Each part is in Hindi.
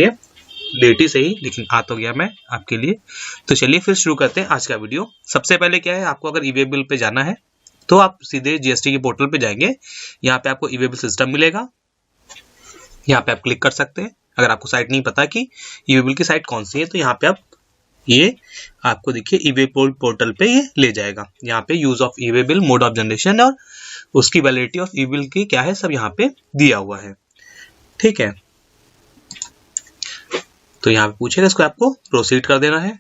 ये लेट ही सही, लेकिन आ तो गया मैं आपके लिए। तो चलिए फिर शुरू करते हैं आज का वीडियो। सबसे पहले क्या है, आपको अगर ई-वे बिल पे जाना है तो आप सीधे जीएसटी के पोर्टल पे जाएंगे। यहाँ पे आपको ई-वे बिल सिस्टम मिलेगा, यहाँ पे आप क्लिक कर सकते हैं। अगर आपको साइट नहीं पता कि ई-वे बिल की साइट कौन सी है तो यहाँ पे आप ये आपको देखिए ई-वे पोर्टल पे ये ले जाएगा। यहाँ पे use of e-way bill, mode of generation और उसकी वैलिडिटी ऑफ ई-वे बिल की क्या है सब यहाँ पे दिया हुआ है। ठीक है, तो यहाँ पे पूछेगा, इसको आपको प्रोसीड कर देना है।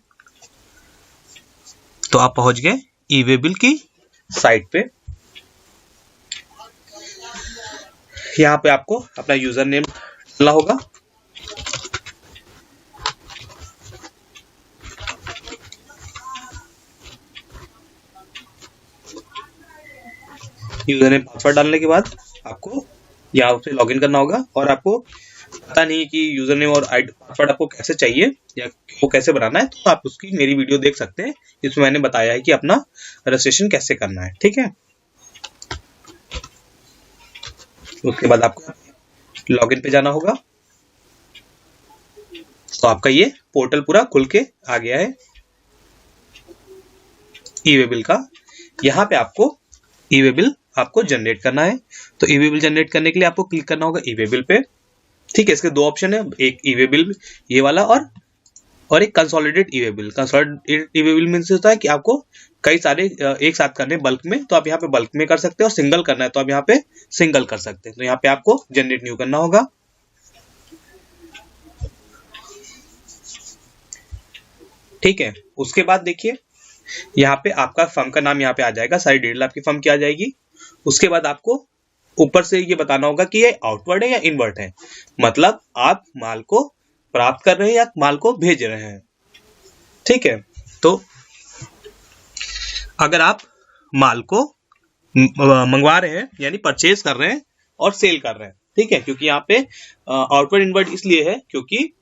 तो आप पहुंच गए ई-वे बिल की साइट पे। यहाँ पे आपको अपना यूजर नेम डालना होगा। यूजर नेम पासवर्ड डालने के बाद आपको यहाँ पे लॉगिन करना होगा। और आपको पता नहीं कि यूजर नेम और पासवर्ड आपको कैसे चाहिए या वो कैसे बनाना है, तो आप उसकी मेरी वीडियो देख सकते हैं जिसमें मैंने बताया है कि अपना रजिस्ट्रेशन कैसे करना है। ठीक है, उसके बाद आपको लॉगिन पे जाना होगा। तो आपका ये पोर्टल पूरा खुल के आ गया है ई-वे बिल का। यहाँ पे आपको ई-वे बिल आपको जनरेट करना है। तो ई-वे बिल जनरेट करने के लिए आपको क्लिक करना होगा ई-वे बिल पे। ठीक है, इसके दो ऑप्शन है, एक ई-वे बिल ये वाला और एक consolidate e-way bill. Consolidate e-way bill means होता है कि आपको कई सारे एक साथ करने बल्क में, तो आप यहाँ पे बल्क में कर सकते हैं। और सिंगल करना है तो आप यहाँ पे सिंगल कर सकते हैं। तो यहाँ पे आपको जनरेट न्यू करना होगा। ठीक है, उसके बाद देखिए यहाँ पे आपका फर्म का नाम यहाँ पे आ जाएगा, सारी डिटेल आपकी फर्म की आ जाएगी। उसके बाद आपको ऊपर से ये बताना होगा कि ये आउटवर्ड है या इनवर्ड है, मतलब आप माल को प्राप्त कर रहे हैं या माल को भेज रहे हैं। ठीक है, तो अगर आप माल को मंगवा रहे हैं यानी परचेज कर रहे हैं और सेल कर रहे हैं, ठीक है, क्योंकि यहाँ पे आउटवर्ड इनवर्ड इसलिए है क्योंकि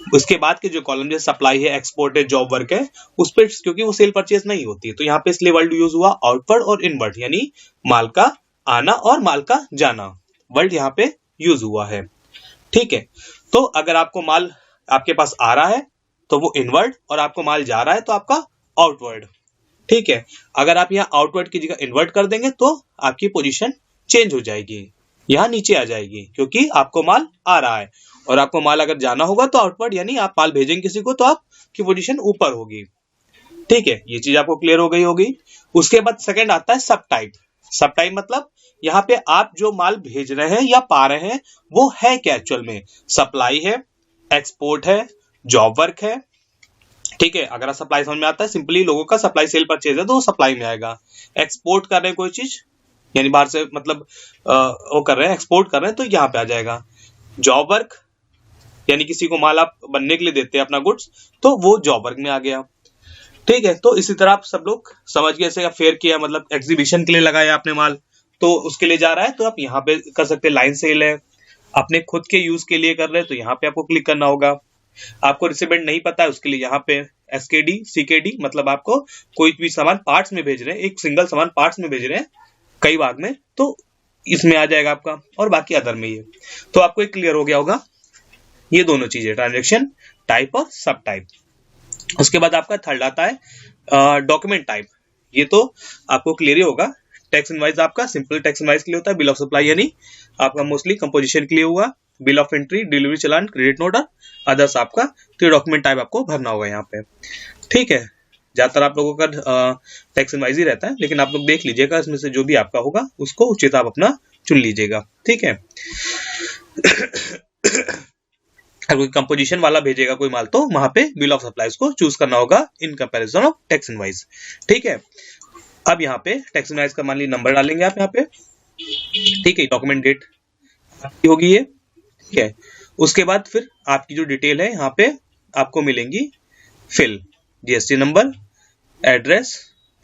उसके बाद के जो कॉलम जैसे सप्लाई है, एक्सपोर्ट है, जॉब वर्क है, उस पर क्योंकि वो सेल परचेज नहीं होती है, तो यहाँ पे इसलिए वर्ड यूज हुआ आउटवर्ड और इनवर्ड, यानी माल का आना और माल का जाना, वर्ड यहाँ पे यूज हुआ है। ठीक है, तो अगर आपको माल आपके पास आ रहा है तो वो इनवर्ड, और आपको माल जा रहा है तो आपका आउटवर्ड। ठीक है, अगर आप यहाँ आउटवर्ड की जगह इनवर्ड कर देंगे तो आपकी पोजीशन चेंज हो जाएगी, यहाँ नीचे आ जाएगी, क्योंकि आपको माल आ रहा है। और आपको माल अगर जाना होगा तो आउटवर्ड, यानी आप माल भेजेंगे किसी को तो आपकी पोजीशन ऊपर होगी। ठीक है, ये चीज आपको क्लियर हो गई होगी। उसके बाद सेकंड आता है सब टाइप। सब टाइप मतलब यहाँ पे आप जो माल भेज रहे हैं या पा रहे हैं वो है क्या एक्चुअल में, सप्लाई है, एक्सपोर्ट है, जॉब वर्क है। ठीक है, अगर सप्लाई समझ में आता है, सिंपली लोगों का सप्लाई सेल परचेज है तो वो सप्लाई में आएगा। एक्सपोर्ट कर रहे हैं कोई चीज, यानी बाहर से मतलब वो कर रहे हैं, एक्सपोर्ट कर रहे हैं, तो यहाँ पे आ जाएगा। जॉब वर्क यानी किसी को माल आप बनने के लिए देते हैं अपना गुड्स, तो वो जॉब वर्क में आ गया। ठीक है, तो इसी तरह आप सब लोग समझ गए। ऐसे फेयर किया मतलब एग्जीबिशन के लिए लगाया आपने माल, तो उसके लिए जा रहा है तो आप यहाँ पे कर सकते हैं। लाइन सेल है, अपने खुद के यूज के लिए कर रहे हैं तो यहाँ पे आपको क्लिक करना होगा। आपको रिसिपेंट नहीं पता है उसके लिए यहाँ पे एसकेडी सीकेडी, मतलब आपको कोई भी सामान पार्ट्स में भेज रहे हैं, एक सिंगल सामान पार्ट्स में भेज रहे हैं कई भाग में, तो इसमें आ जाएगा आपका, और बाकी अदर में ये। तो आपको एक क्लियर हो गया होगा ये दोनों चीजें, ट्रांजेक्शन टाइप और सब टाइप। उसके बाद आपका थर्ड आता है डॉक्यूमेंट टाइप। ये तो आपको क्लियर ही होगा। टैक्स इनवाइस आपका सिंपल टैक्स इनवाइस के लिए होता है। बिल ऑफ सप्लाई यानी आपका मोस्टली कंपोजिशन के लिए हुआ। Bill of entry, delivery challan, credit note और अदर्स आपका, तो ये डॉक्यूमेंट टाइप आपको भरना होगा यहाँ पे। ठीक है, ज्यादातर आप लोगों का टैक्स इनवाइस ही रहता है, लेकिन आप लोग देख लीजिएगा इसमें से जो भी आपका होगा उसको उचित आप अपना चुन लीजिएगा। ठीक है, अगर कोई कंपोजिशन वाला भेजेगा कोई माल तो वहां पे बिल ऑफ सप्लाईज को चूज करना होगा in comparison of tax invoice. ठीक है, अब यहाँ पे टैक्स इनवाइस का मान लीजिए नंबर डालेंगे आप यहाँ पे। ठीक है, डॉक्यूमेंट डेट आपकी होगी ये। ठीक है, उसके बाद फिर आपकी जो डिटेल है यहाँ पे आपको मिलेंगी fill, GST number, address,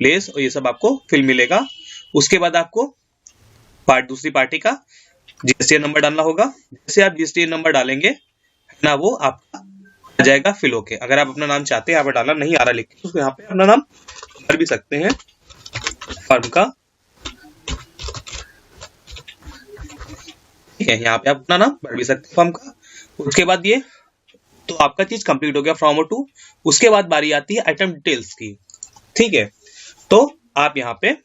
place, और ये सब आपको फिल मिलेगा। उसके बाद आपको दूसरी पार्टी का जीएसटी नंबर डालना होगा। जैसे आप जीएसटी नंबर डालेंगे ना, वो आपका आ जाएगा फिल होके। अगर आप अपना नाम चाहते हैं यहाँ पे डालना, नहीं आ रहा लिख के, तो यहाँ पे अपना नाम भर भी सकते हैं फर्म का। ठीक है, यहाँ पे आप अपना नाम भर भी सकते हैं फर्म का। उसके बाद ये तो आपका चीज कंप्लीट हो गया फ्रॉम टू। उसके बाद बारी आती है आइटम डिटेल्स की। ठीक है, तो आप यहाँ पे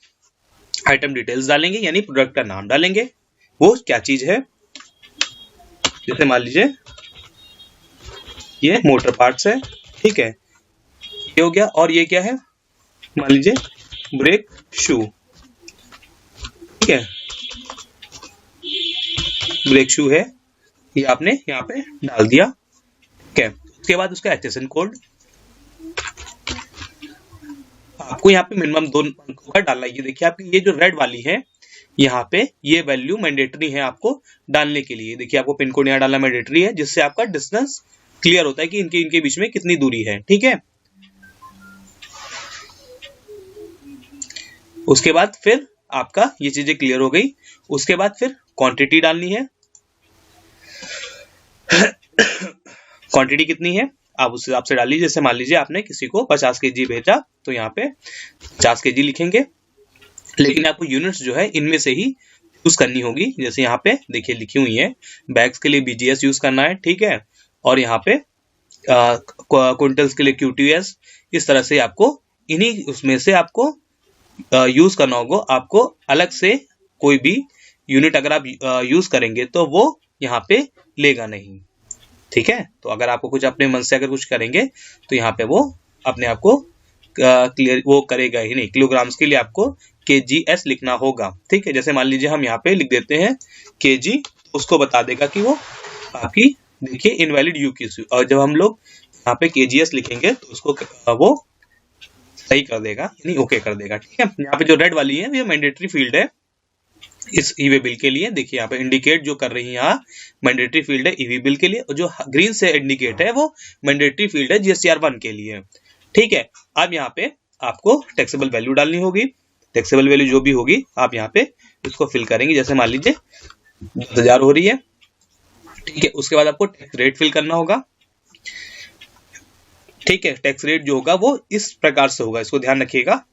आइटम डिटेल्स डालेंगे यानी प्रोडक्ट का नाम डालेंगे, वो क्या चीज है। जैसे मान लीजिए ये मोटर पार्ट्स है, ठीक है, ये हो गया। और ये क्या है, मान लीजिए ब्रेक शू, ठीक है, ब्रेक शू है, ये आपने यहाँ पे डाल दिया। ठीक है, उसके बाद उसका HSN कोड आपको यहाँ पे मिनिमम 2 अंकों का डालना है। ये देखिए आपकी ये जो रेड वाली है यहाँ पे ये वैल्यू मैंडेटरी है आपको डालने के लिए। देखिए आपको पिन कोड यहाँ डालना मैंडेटरी है, जिससे आपका डिस्टेंस क्लियर होता है कि इनके बीच में कितनी दूरी है। ठीक है, उसके बाद फिर आपका ये चीजें क्लियर हो गई। उसके बाद फिर क्वांटिटी डालनी है। क्वांटिटी कितनी है आप उस हिसाब से डाल लीजिए। जैसे मान लीजिए आपने किसी को 50 kg भेजा तो यहाँ पे 50 kg लिखेंगे, लेकिन आपको यूनिट्स जो है इनमें से ही यूज करनी होगी। जैसे यहाँ पे देखिए लिखी हुई है, बैग्स के लिए BGS यूज करना है, ठीक है, और यहाँ पे क्विंटल्स के लिए QTS। इस तरह से आपको इन्हीं उसमें से आपको यूज करना होगा। आपको अलग से कोई भी यूनिट अगर आप यूज करेंगे तो वो यहाँ पे लेगा नहीं। ठीक है, तो अगर आपको कुछ अपने मन से अगर कुछ करेंगे तो यहाँ पे वो अपने आप को क्लियर वो करेगा ही नहीं। किलोग्राम्स के लिए आपको KGS लिखना होगा। ठीक है, जैसे मान लीजिए हम यहाँ पे लिख देते हैं KG, उसको बता देगा कि वो आपकी देखिए इनवैलिड UQC, और जब हम लोग यहाँ पे KGS लिखेंगे तो उसको वो सही कर देगा यानी ओके कर देगा। ठीक है, यहाँ पे जो रेड वाली है ये मैंडेटरी फील्ड है इस ईवे बिल के लिए। देखिए यहाँ पे इंडिकेट जो कर रही है यहाँ मैंडेटरी फील्ड है ईवी बिल के लिए, और जो ग्रीन से इंडिकेट है वो मैंडेटरी फील्ड है GSTR 1 के लिए। ठीक है, अब यहाँ पे आपको टैक्सेबल वैल्यू डालनी होगी। टैक्सेबल वैल्यू जो भी होगी आप यहाँ पे उसको फिल करेंगे। जैसे मान लीजिए 10,000 हो रही है। ठीक है, उसके बाद आपको टैक्स रेट फिल करना होगा। ठीक है, टैक्स रेट जो होगा वो इस प्रकार से होगा, इसको ध्यान रखिएगा।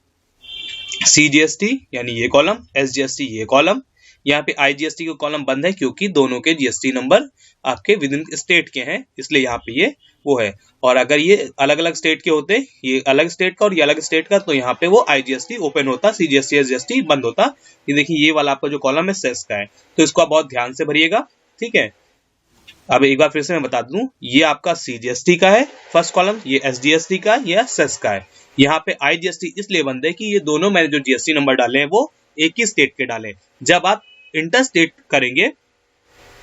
CGST यानी ये कॉलम, SGST ये कॉलम, यहाँ पे IGST का कॉलम बंद है क्योंकि दोनों के GST नंबर आपके विद इन स्टेट के हैं, इसलिए यहाँ पे ये वो है। और अगर ये अलग अलग स्टेट के होते, ये अलग स्टेट का और ये अलग स्टेट का, तो यहाँ पे वो IGST ओपन होता, CGST SGST बंद होता। ये देखिए ये वाला आपका जो कॉलम है सेस का है, तो इसको आप बहुत ध्यान से भरिएगा। ठीक है, अब एक बार फिर से मैं बता दूं, ये आपका CGST का है फर्स्ट कॉलम, ये SGST का है, ये सेस का है। यहाँ पे IGST इसलिए बंद है कि ये दोनों मैंने जो GST नंबर डाले हैं वो एक ही स्टेट के डाले। जब आप इंटर स्टेट करेंगे,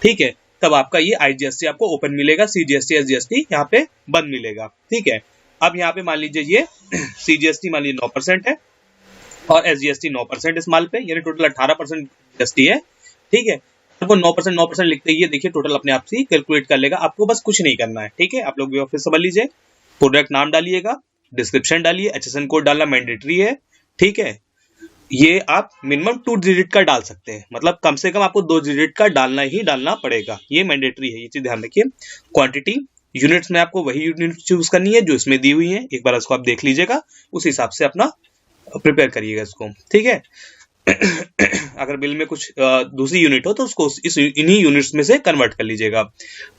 ठीक है, तब आपका ये IGST आपको ओपन मिलेगा, CGST SGST यहाँ पे बंद मिलेगा। ठीक है, अब यहाँ पे मान लीजिए ये CGST मान लीजिए 9% है और SGST 9% इस माल पे, यानी टोटल 18% GST है। ठीक है, आपको 9% लिखते ही ये देखिए टोटल अपने आप से कैलकुलेट कर लेगा। आपको बस कुछ नहीं करना है। ठीक है, आप लोग भी फिर समझ लीजिए, प्रोडक्ट नाम डालिएगा, डिस्क्रिप्शन डालिए, HSN कोड डालना मैंडेटरी है। ठीक है, ये आप मिनिमम 2 डिजिट का डाल सकते हैं, मतलब कम से कम आपको 2 डिजिट का डालना ही डालना पड़ेगा, ये मैंडेटरी है, ये चीज ध्यान रखिए। क्वांटिटी यूनिट्स में आपको वही यूनिट चूज करनी है जो इसमें दी हुई है, एक बार इसको आप देख लीजिएगा, उस हिसाब से अपना प्रिपेयर करिएगा इसको। ठीक है, अगर बिल में कुछ दूसरी यूनिट हो तो उसको इन्हीं यूनिट्स में से कन्वर्ट कर लीजिएगा।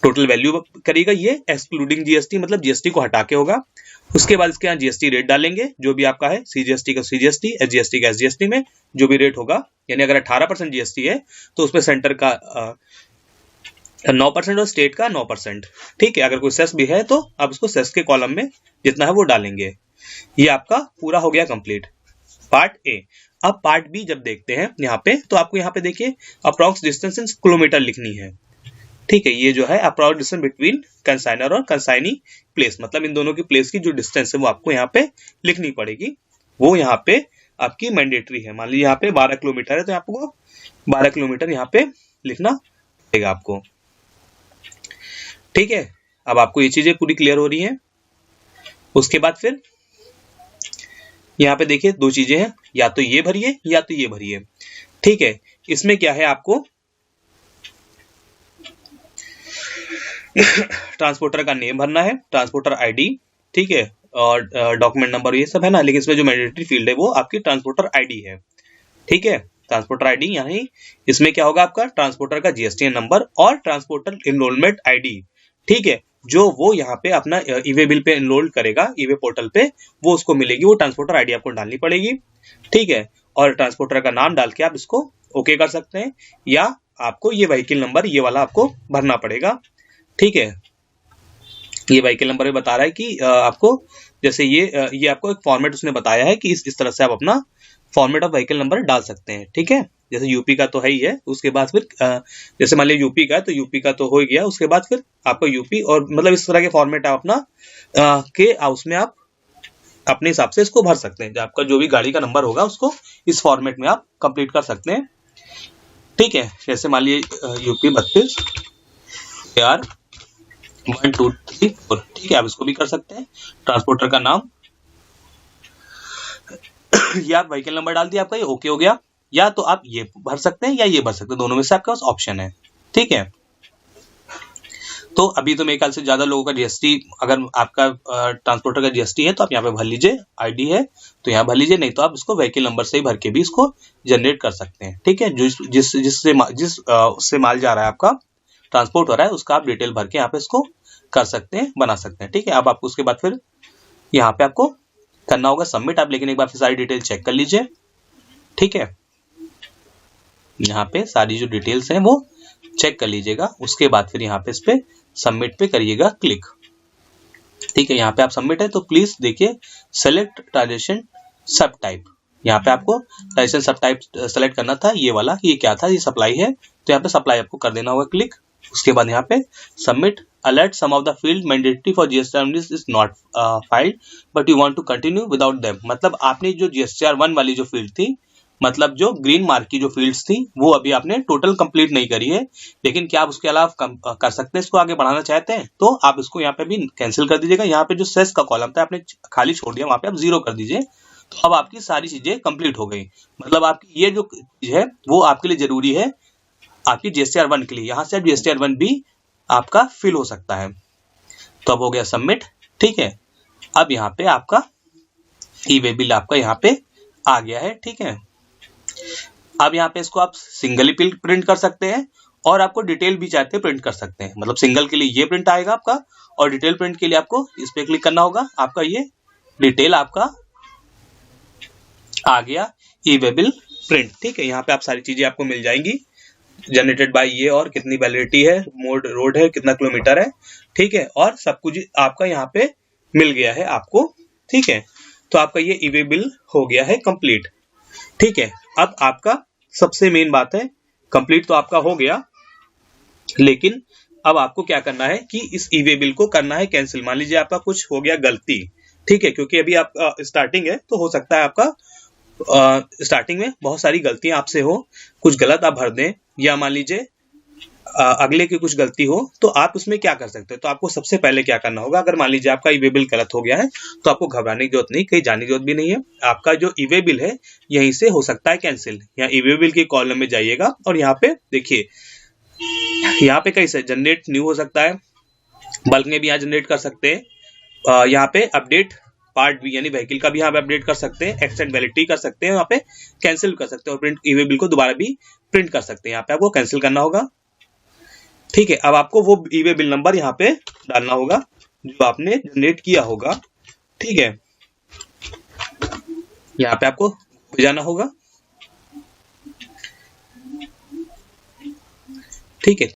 टोटल वैल्यू करिएगा, ये एक्सक्लूडिंग GST मतलब GST को हटा के होगा। उसके बाद इसके यहाँ GST रेट डालेंगे जो भी आपका है, CGST का CGST, SGST का SGST में जो भी रेट होगा, यानी अगर 18% GST है तो उसमें सेंटर का 9% और स्टेट का 9%। ठीक है, अगर कोई सेस भी है तो आप उसको सेस के कॉलम में जितना है वो डालेंगे। ये आपका पूरा हो गया कंप्लीट पार्ट ए। अब पार्ट बी जब देखते हैं यहाँ पे, तो आपको यहाँ पे देखिए अप्रॉक्स डिस्टेंस इन किलोमीटर लिखनी है। ठीक है, ये जो है अप्रॉक्स डिस्टेंस बिटवीन कंसाइनर और कंसाइनी प्लेस, मतलब इन दोनों की प्लेस की जो डिस्टेंस है वो आपको यहाँ पे लिखनी पड़ेगी, वो यहाँ पे आपकी मैंडेटरी है। मान लीजिए यहाँ पे 12 किलोमीटर है तो आपको 12 किलोमीटर यहाँ पे लिखना पड़ेगा आपको। ठीक है, अब आपको ये चीजें पूरी क्लियर हो रही हैं। उसके बाद फिर यहाँ पे देखिए 2 चीजें हैं, या तो ये भरिए या तो ये भरिए। ठीक है, इसमें क्या है आपको ट्रांसपोर्टर का नेम भरना है, ट्रांसपोर्टर ID, ठीक है, और डॉक्यूमेंट नंबर ये सब है ना, लेकिन इसमें जो मैंडेटरी फील्ड है वो आपकी ट्रांसपोर्टर ID है। ठीक है, ट्रांसपोर्टर ID यानी इसमें क्या होगा आपका ट्रांसपोर्टर का GSTN नंबर और ट्रांसपोर्टर इनरोलमेंट ID, ठीक है, जो वो यहाँ पे अपना ई वे बिल पे एनरोल करेगा ई वे पोर्टल पे, वो उसको मिलेगी, वो ट्रांसपोर्टर आईडी आपको डालनी पड़ेगी, ठीक है। और ट्रांसपोर्टर का नाम डाल के आप इसको ओके कर सकते हैं, या आपको ये व्हीकल नंबर ये वाला आपको भरना पड़ेगा, ठीक है। ये व्हीकल नंबर बता रहा है कि आपको जैसे ये आपको एक फॉर्मेट उसने बताया है कि इस तरह से आप अपना फॉर्मेट ऑफ व्हीकल नंबर डाल सकते हैं, ठीक है। जैसे यूपी का तो है ही है, उसके बाद फिर जैसे मान लीजिए यूपी का है तो यूपी का तो हो गया, उसके बाद फिर आपका यूपी और मतलब इस तरह के फॉर्मेट आप अपना उसमें आप अपने हिसाब से इसको भर सकते हैं। आपका जो भी गाड़ी का नंबर होगा उसको इस फॉर्मेट में आप कंप्लीट कर सकते हैं, ठीक है। जैसे मान लीजिए यूपी 32 AR 1 2 3 4, ठीक है, आप इसको भी कर सकते हैं। ट्रांसपोर्टर का नाम ये आप व्हीकल नंबर डाल दिया, आपका ये ओके हो गया। या तो आप ये भर सकते हैं या ये भर सकते हैं, दोनों में से आपके पास ऑप्शन है, ठीक है। तो अभी तो मेरे ख्याल से ज्यादा लोगों का जीएसटी, अगर आपका ट्रांसपोर्टर का जीएसटी है तो आप यहाँ पे भर लीजिए, आईडी है तो यहाँ भर लीजिए, नहीं तो आप इसको व्हीकल नंबर से ही भर के भी इसको जनरेट कर सकते हैं, ठीक है। जिससे माल जा रहा है आपका, ट्रांसपोर्ट हो रहा है, उसका आप डिटेल भर के यहाँ पे इसको कर सकते हैं, बना सकते हैं, ठीक है। अब आपको उसके बाद फिर यहाँ पे आपको करना होगा सबमिट। आप लेकिन एक बार फिर सारी डिटेल चेक कर लीजिए, ठीक है। यहाँ पे सारी जो डिटेल्स हैं वो चेक कर लीजिएगा, उसके बाद फिर यहाँ पे इस पे सबमिट पे करिएगा क्लिक, ठीक है। यहाँ पे आप सबमिट है तो प्लीज देखिए सेलेक्ट ट्रांजेक्शन सब टाइप, यहाँ पे आपको ट्रांजेक्शन सब टाइप सेलेक्ट करना था, ये वाला ये क्या था, ये सप्लाई है, तो यहाँ पे सप्लाई आपको कर देना होगा क्लिक। उसके बाद यहाँ पे submit alert some of the field mandatory for GST is not filled but you want to continue without them. मतलब आपने जो जीएसटीआर 1 वाली जो फील्ड थी, मतलब जो ग्रीन मार्क की जो फील्ड्स थी वो अभी आपने टोटल कंप्लीट नहीं करी है, लेकिन क्या आप उसके अलावा कर सकते हैं, इसको आगे बढ़ाना चाहते हैं तो आप इसको यहाँ पे भी कैंसिल कर दीजिएगा। यहाँ पे जो सेस का कॉलम था आपने खाली छोड़ दिया, वहां पे आप 0 कर दीजिए, तो अब आपकी सारी चीजें कंप्लीट हो गई। मतलब आपकी ये जो चीज है वो आपके लिए जरूरी है आपकी जीएसटीआर 1 के लिए, यहाँ से जीएसटीआर 1 भी आपका फिल हो सकता है। तो अब हो गया सबमिट, ठीक है। अब यहाँ पे आपका ई वे बिल आपका यहाँ पे आ गया है, ठीक है। अब यहाँ पे इसको आप सिंगल ही प्रिंट कर सकते हैं और आपको डिटेल भी चाहते हैं प्रिंट कर सकते हैं। मतलब सिंगल के लिए ये प्रिंट आएगा आपका, और डिटेल प्रिंट के लिए आपको इस पे क्लिक करना होगा, आपका ये डिटेल आपका आ गया ई वे बिल प्रिंट, ठीक है। यहाँ पे आप सारी चीजें आपको मिल जाएंगी, जनरेटेड बाय ये, और कितनी वैलिडिटी है, मोड रोड है, कितना किलोमीटर है, ठीक है, और सब कुछ आपका यहाँ पे मिल गया है आपको, ठीक है। तो आपका ये ई वे बिल हो गया है कंप्लीट, ठीक है। अब आपका सबसे मेन बात है, कंप्लीट तो आपका हो गया, लेकिन अब आपको क्या करना है कि इस ई वे बिल को करना है कैंसिल। मान लीजिए आपका कुछ हो गया गलती, ठीक है, क्योंकि अभी आप स्टार्टिंग है तो हो सकता है आपका स्टार्टिंग में बहुत सारी गलतियां आपसे हो, कुछ गलत आप भर दें, या मान लीजिए अगले की कुछ गलती हो, तो आप उसमें क्या कर सकते हैं। तो आपको सबसे पहले क्या करना होगा, अगर मान लीजिए आपका ई वे बिल गलत हो गया है तो आपको घबराने की जरूरत नहीं, कहीं जाने की जरूरत भी नहीं है। आपका जो ई वे बिल है यहीं से हो सकता है कैंसिल। यहाँ ई वे बिल के कॉलम में जाइएगा और यहाँ पे देखिए, यहाँ पे कैसे जनरेट न्यू हो सकता है, बल्क में भी यहाँ जनरेट कर सकते हैं, यहाँ पे अपडेट पार्ट भी यानी व्हीकल का भी यहाँ पे अपडेट कर सकते हैं, एक्सटेंड वैलिडिटी कर सकते हैं, यहाँ पे कैंसिल कर सकते हैं, और प्रिंट ई वे बिल को दोबारा भी प्रिंट कर सकते हैं। यहाँ पे आपको कैंसिल करना होगा, ठीक है। अब आपको वो ई वे बिल नंबर यहाँ पे डालना होगा जो आपने जनरेट किया होगा, ठीक है। यहाँ पे आपको जाना होगा, ठीक है।